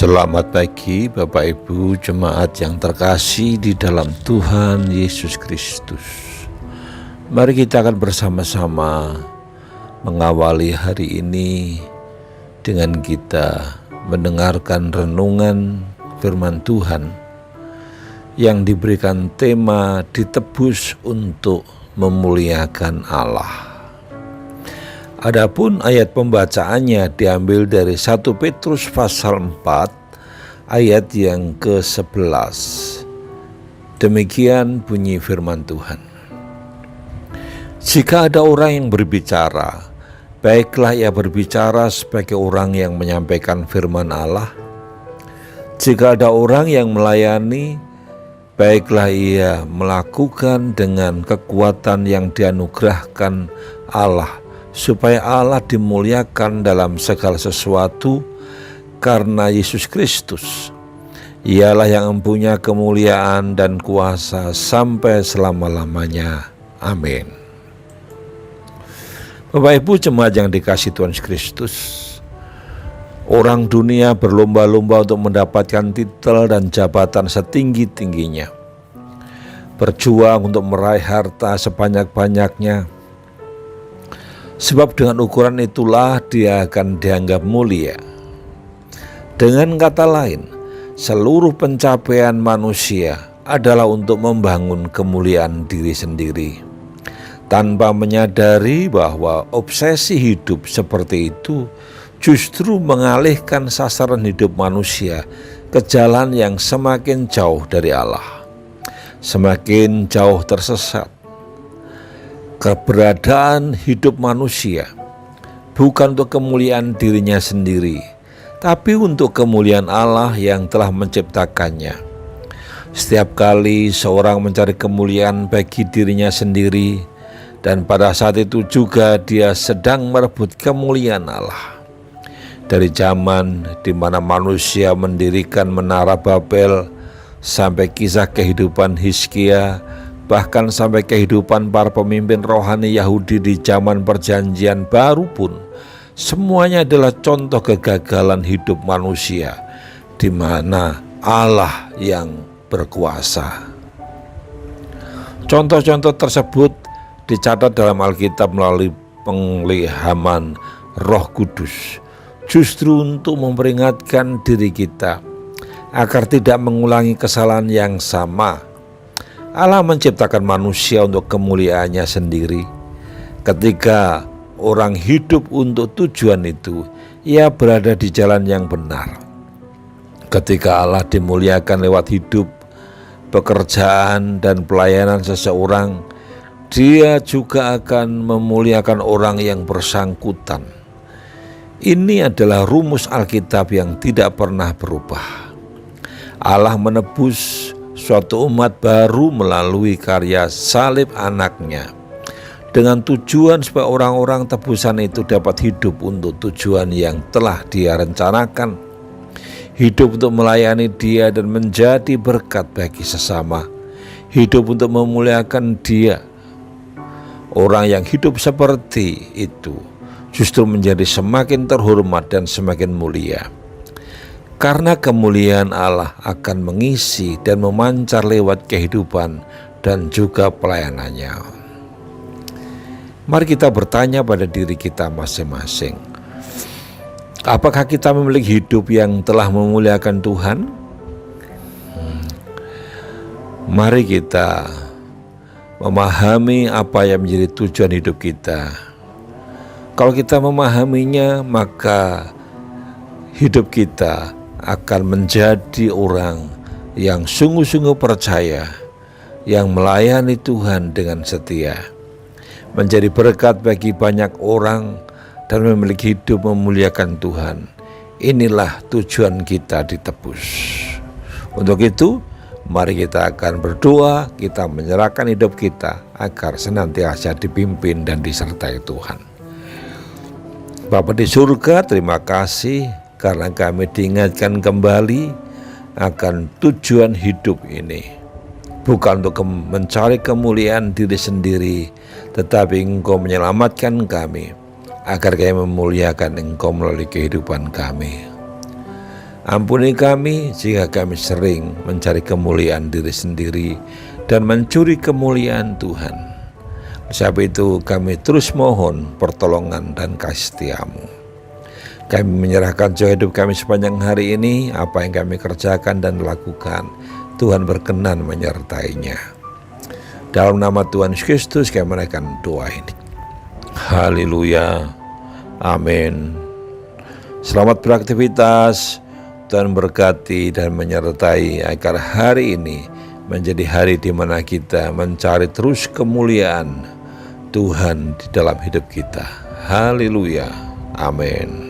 Selamat pagi Bapak Ibu jemaat yang terkasih di dalam Tuhan Yesus Kristus. Mari kita akan bersama-sama mengawali hari ini dengan kita mendengarkan renungan firman Tuhan yang diberikan tema ditebus untuk memuliakan Allah. Adapun ayat pembacaannya diambil dari 1 Petrus pasal 4 ayat yang ke-11. Demikian bunyi firman Tuhan. Jika ada orang yang berbicara, baiklah ia berbicara sebagai orang yang menyampaikan firman Allah. Jika ada orang yang melayani, baiklah ia melakukan dengan kekuatan yang dianugerahkan Allah, supaya Allah dimuliakan dalam segala sesuatu karena Yesus Kristus. Ialah yang mempunyai kemuliaan dan kuasa sampai selama-lamanya. Amin. Bapak Ibu jemaat yang dikasihi Tuhan Yesus Kristus, orang dunia berlomba-lomba untuk mendapatkan titel dan jabatan setinggi-tingginya, berjuang untuk meraih harta sebanyak-banyaknya. Sebab dengan ukuran itulah dia akan dianggap mulia. Dengan kata lain, seluruh pencapaian manusia adalah untuk membangun kemuliaan diri sendiri, tanpa menyadari bahwa obsesi hidup seperti itu justru mengalihkan sasaran hidup manusia ke jalan yang semakin jauh dari Allah, semakin jauh tersesat. Keberadaan hidup manusia bukan untuk kemuliaan dirinya sendiri, tapi untuk kemuliaan Allah yang telah menciptakannya. Setiap kali seorang mencari kemuliaan bagi dirinya sendiri, dan pada saat itu juga dia sedang merebut kemuliaan Allah. Dari zaman di mana manusia mendirikan menara Babel, sampai kisah kehidupan Hizkia, bahkan sampai kehidupan para pemimpin rohani Yahudi di zaman perjanjian baru pun, semuanya adalah contoh kegagalan hidup manusia di mana Allah yang berkuasa. Contoh-contoh tersebut dicatat dalam Alkitab melalui pengilhaman Roh Kudus, justru untuk memperingatkan diri kita agar tidak mengulangi kesalahan yang sama. Allah menciptakan manusia untuk kemuliaannya sendiri. Ketika orang hidup untuk tujuan itu, ia berada di jalan yang benar. Ketika Allah dimuliakan lewat hidup, pekerjaan, dan pelayanan seseorang, dia juga akan memuliakan orang yang bersangkutan. Ini adalah rumus Alkitab yang tidak pernah berubah. Allah menebus suatu umat baru melalui karya salib anaknya, dengan tujuan supaya orang-orang tebusan itu dapat hidup untuk tujuan yang telah dia rencanakan, hidup untuk melayani dia dan menjadi berkat bagi sesama, hidup untuk memuliakan dia. Orang yang hidup seperti itu justru menjadi semakin terhormat dan semakin mulia, karena kemuliaan Allah akan mengisi dan memancar lewat kehidupan dan juga pelayanannya. Mari kita bertanya pada diri kita masing-masing, apakah kita memiliki hidup yang telah memuliakan Tuhan? Mari kita memahami apa yang menjadi tujuan hidup kita. Kalau kita memahaminya, maka hidup kita akan menjadi orang yang sungguh-sungguh percaya, yang melayani Tuhan dengan setia, menjadi berkat bagi banyak orang, dan memiliki hidup memuliakan Tuhan. Inilah tujuan kita ditebus. Untuk itu, mari kita akan berdoa, kita menyerahkan hidup kita agar senantiasa dipimpin dan disertai Tuhan. Bapa di surga, terima kasih karena kami diingatkan kembali akan tujuan hidup ini. Bukan untuk mencari kemuliaan diri sendiri, tetapi Engkau menyelamatkan kami, agar kami memuliakan Engkau melalui kehidupan kami. Ampuni kami jika kami sering mencari kemuliaan diri sendiri dan mencuri kemuliaan Tuhan. Sebab itu kami terus mohon pertolongan dan kasih setia-Mu. Kami menyerahkan jiwa hidup kami sepanjang hari ini. Apa yang kami kerjakan dan lakukan, Tuhan berkenan menyertainya. Dalam nama Tuhan Yesus Kristus kami menaikkan doa ini. Haleluya. Amin. Selamat beraktivitas. Tuhan berkati dan menyertai agar hari ini menjadi hari di mana kita mencari terus kemuliaan Tuhan di dalam hidup kita. Haleluya. Amin.